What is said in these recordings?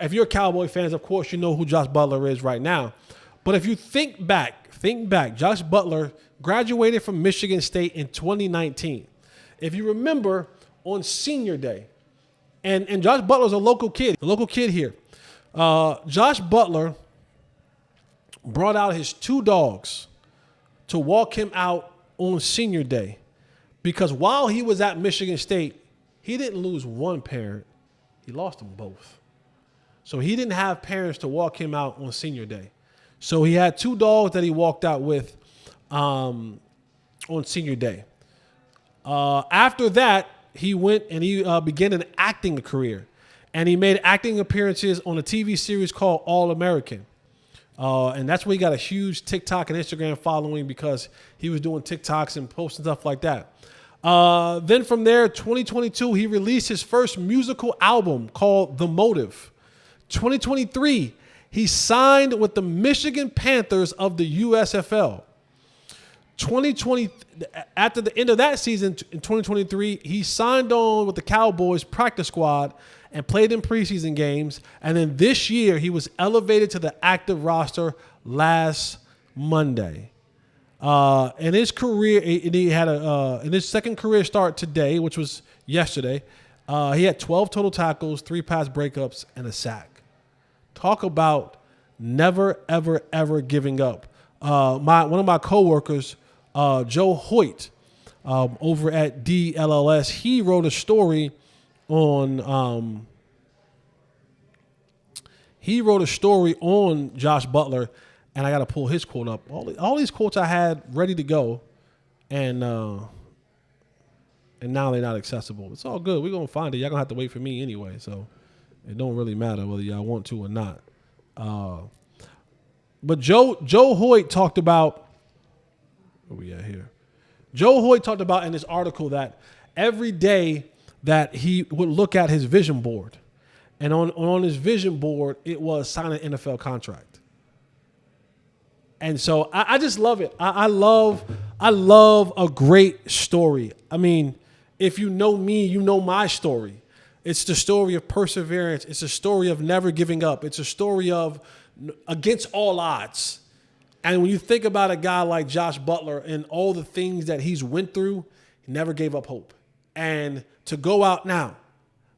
if you're Cowboy fans, of course, you know who Josh Butler is right now. But if you think back, Josh Butler graduated from Michigan State in 2019. If you remember, on senior day, and Josh Butler's a local kid here. Josh Butler brought out his two dogs to walk him out on senior day, because while he was at Michigan State, he didn't lose one parent. He lost them both. So he didn't have parents to walk him out on senior day. So he had two dogs that he walked out with on senior day. After that, he went and he began an acting career. And he made acting appearances on a TV series called All American. And that's where he got a huge TikTok and Instagram following, because he was doing TikToks and posts and stuff like that. Then from there, 2022, he released his first musical album called The Motive. 2023, he signed with the Michigan Panthers of the USFL. 2020, after the end of that season in 2023, he signed on with the Cowboys practice squad and played in preseason games. And then this year, he was elevated to the active roster last Monday. In his career, he had in his second career start today, which was yesterday, he had 12 total tackles, 3 pass breakups, and a sack. Talk about never, ever, ever giving up. One of my coworkers, Joe Hoyt, over at DLLS, he wrote a story on Josh Butler, and I got to pull his quote up. All these quotes I had ready to go, and now they're not accessible. It's all good. We're gonna find it. Y'all gonna have to wait for me anyway, so it don't really matter whether y'all want to or not. But Joe Hoyt talked about, where we at here? Joe Hoyt talked about in this article that every day that he would look at his vision board, and on his vision board, it was sign an NFL contract. And so I just love it. I love a great story. I mean, if you know me, you know my story. It's the story of perseverance. It's a story of never giving up. It's a story of against all odds. And when you think about a guy like Josh Butler and all the things that he's went through, he never gave up hope. And to go out now,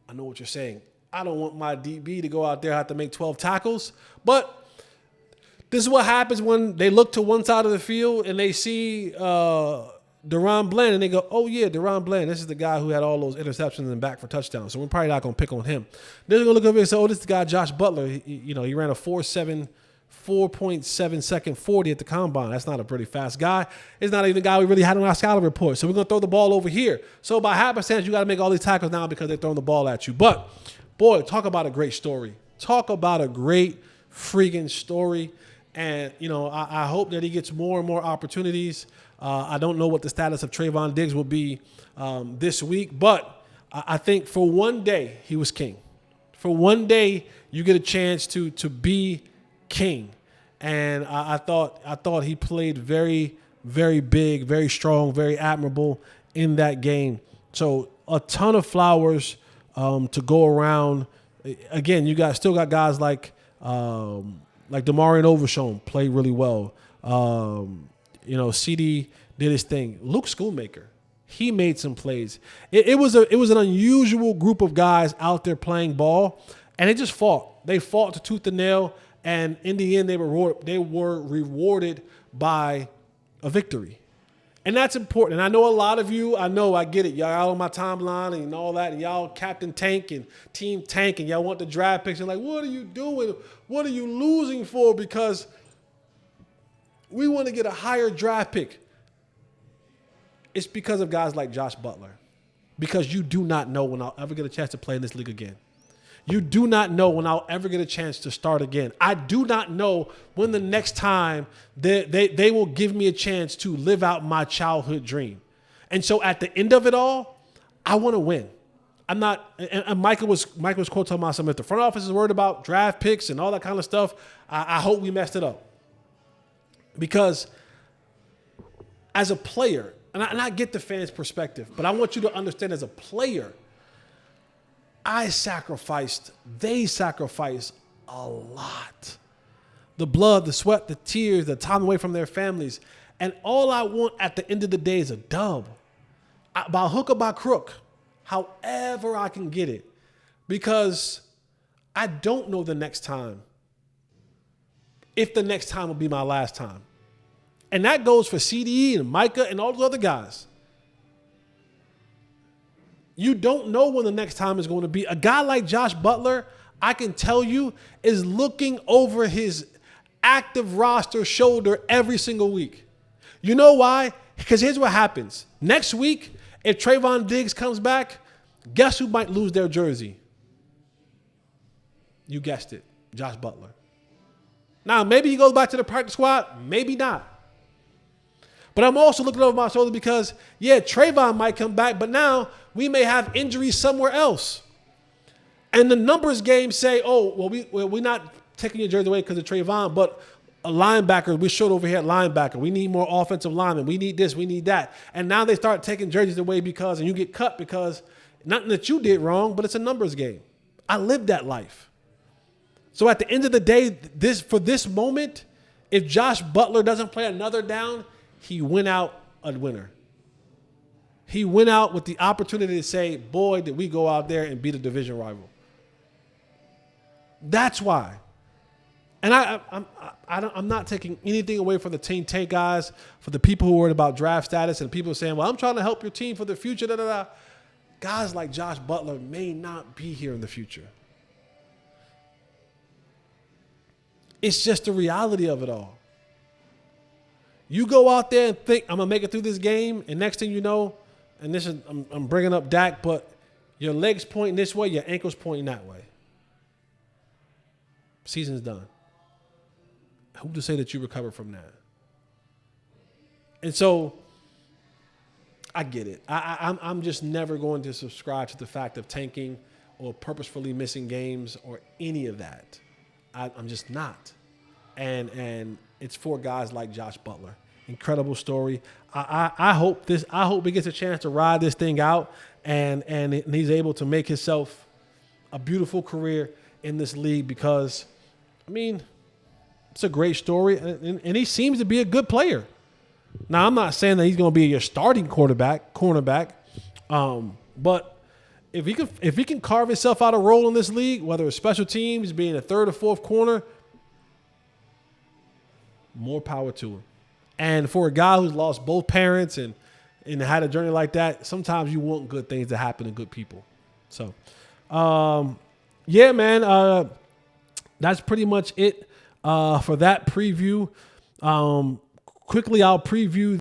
I know what you're saying. I don't want my DB to go out there and have to make 12 tackles. But this is what happens when they look to one side of the field and they see Deron Bland and they go, oh, yeah, Deron Bland. This is the guy who had all those interceptions and back for touchdowns. So we're probably not going to pick on him. They're going to look over and say, oh, this is the guy, Josh Butler. He ran a 4.7 second 40 at the combine. That's not a pretty fast guy. It's not even the guy we really had on our scouting report. So we're going to throw the ball over here. So by happenstance, you got to make all these tackles now because they're throwing the ball at you. But, boy, talk about a great story. Talk about a great freaking story. And, I hope that he gets more and more opportunities. I don't know what the status of Trayvon Diggs will be this week, but I think for one day he was king. For one day you get a chance to be king. And I thought he played very, very big, very strong, very admirable in that game. So a ton of flowers to go around. Again, still got guys like Damarian Overshown played really well. CD did his thing. Luke Schoolmaker, he made some plays. It was an unusual group of guys out there playing ball, and they just fought. They fought to tooth and nail, and in the end, they were rewarded by a victory. And that's important. And I know a lot of you, I get it. Y'all on my timeline and all that, and y'all Captain Tank and Team Tank, and y'all want the draft picks. And like, what are you doing? What are you losing for? Because we want to get a higher draft pick. It's because of guys like Josh Butler. Because you do not know when I'll ever get a chance to play in this league again. You do not know when I'll ever get a chance to start again. I do not know when the next time they will give me a chance to live out my childhood dream. And so at the end of it all, I want to win. I'm not, and Michael was quote talking about something. If the front office is worried about draft picks and all that kind of stuff, I hope we messed it up. Because as a player, and I get the fans' perspective, but I want you to understand as a player, they sacrificed a lot. The blood, the sweat, the tears, the time away from their families. And all I want at the end of the day is a dub. By hook or by crook, however I can get it. Because I don't know the next time, if the next time will be my last time. And that goes for CDE and Micah and all those other guys. You don't know when the next time is going to be. A guy like Josh Butler, I can tell you, is looking over his active roster shoulder every single week. You know why? Because here's what happens. Next week, if Trayvon Diggs comes back, guess who might lose their jersey? You guessed it, Josh Butler. Now, maybe he goes back to the practice squad, maybe not. But I'm also looking over my shoulder because, Trayvon might come back, but now we may have injuries somewhere else. And the numbers game say, we're not taking your jersey away because of Trayvon, but a linebacker, we're short over here at linebacker. We need more offensive linemen. We need this, we need that. And now they start taking jerseys away and you get cut because, nothing that you did wrong, but it's a numbers game. I lived that life. So at the end of the day, for this moment, if Josh Butler doesn't play another down, he went out a winner. He went out with the opportunity to say, boy, did we go out there and beat a division rival. That's why. And I'm not taking anything away from the Team Tank guys, for the people who are worried about draft status and people saying, well, I'm trying to help your team for the future. Guys like Josh Butler may not be here in the future. It's just the reality of it all. You go out there and think, I'm going to make it through this game, and next thing you know, and this is, I'm bringing up Dak, but your legs pointing this way, your ankles pointing that way. Season's done. Who to say that you recover from that? And so, I get it. I'm just never going to subscribe to the fact of tanking or purposefully missing games or any of that. I'm just not. And it's for guys like Josh Butler. Incredible story. I hope he gets a chance to ride this thing out and he's able to make himself a beautiful career in this league because, it's a great story and he seems to be a good player. Now, I'm not saying that he's going to be your starting cornerback, but if he can carve himself out a role in this league, whether it's special teams, being a third or fourth corner, more power to him. And for a guy who's lost both parents and had a journey like that, sometimes you want good things to happen to good people. So, man, that's pretty much it for that preview. Quickly, I'll preview.